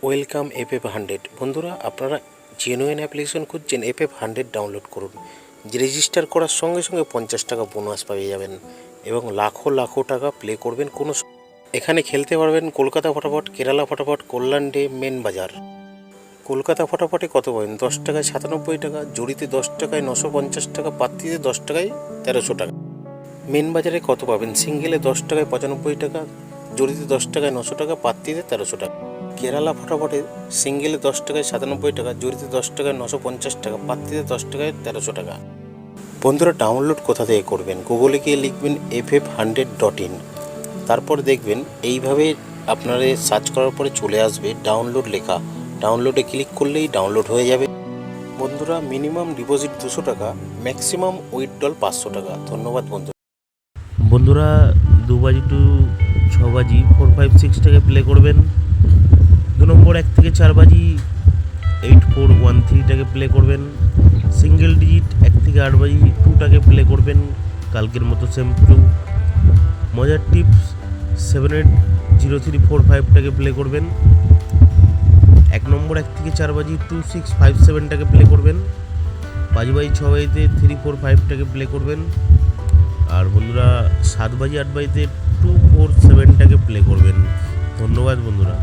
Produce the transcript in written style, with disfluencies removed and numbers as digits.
Welcome FF100। বন্ধুরা, আপনারা genuine application খুঁজছেন, FF100 ডাউনলোড করুন। রেজিস্টার করার সঙ্গে সঙ্গে 50 টাকা বোনাস পেয়ে যাবেন এবং লাখো লাখো টাকা প্লে করবেন। এখানে খেলতে পারবেন কলকাতা ফটাফট, কেরালা ফটাফট, কল্যাণ ডে, মেন বাজার। কলকাতা ফটাফটে কত পাবেন? 10 টাকায় 97 টাকা, জড়িতে 10 টাকায় 950 টাকা, পাত্তিতে 10 টাকায় 1300 টাকা। মেন বাজারে কত পাবেন? সিঙ্গেলে 10 টাকায় 95 টাকা, জড়িতে 10 টাকায় 900 টাকা, পাত্তিতে 1300 টাকা। কেরালা ফটাফটে সিঙ্গেলে 10 টাকায় 97 টাকা, জড়িতে 10 টাকায় 950 টাকা, পাত্তিতে 10 টাকায় 1300 টাকা। বন্ধুরা, ডাউনলোড কোথা থেকে করবেন? গুগলে গিয়ে লিখবেন FF100.in, তারপর দেখবেন এইভাবে আপনারা সার্চ করার পরে চলে আসবে ডাউনলোড লেখা। ডাউনলোডে ক্লিক করলেই ডাউনলোড হয়ে যাবে। বন্ধুরা, মিনিমাম ডিপোজিট 200 টাকা, ম্যাক্সিমাম উইথড্রল 500 টাকা। ধন্যবাদ বন্ধুরা, 2 বাজি টু 6 বাজি 4, 5, 6টাকে প্লে করবেন। 2 নম্বর 1 থেকে 4 বাজি 8, 4, 1, 3টাকে প্লে করবেন। সিঙ্গেল ডিজিট 1 থেকে 8 বাজি 2টাকে প্লে করবেন, কালকের মতো সেম টু। মজার টিপস 7, 8, 0, 3, 4, 5টাকে প্লে করবেন। 1 নম্বর 1 থেকে 4 বাজি 2, 6, 5, 7টাকে প্লে করবেন। বাজি 6 বাজিতে 3, 4, 5টাকে প্লে করবেন। আর বন্ধুরা, 7 বাজি 8 বাজিতে 2, 4, 7টাকে প্লে করবেন। ধন্যবাদ বন্ধুরা।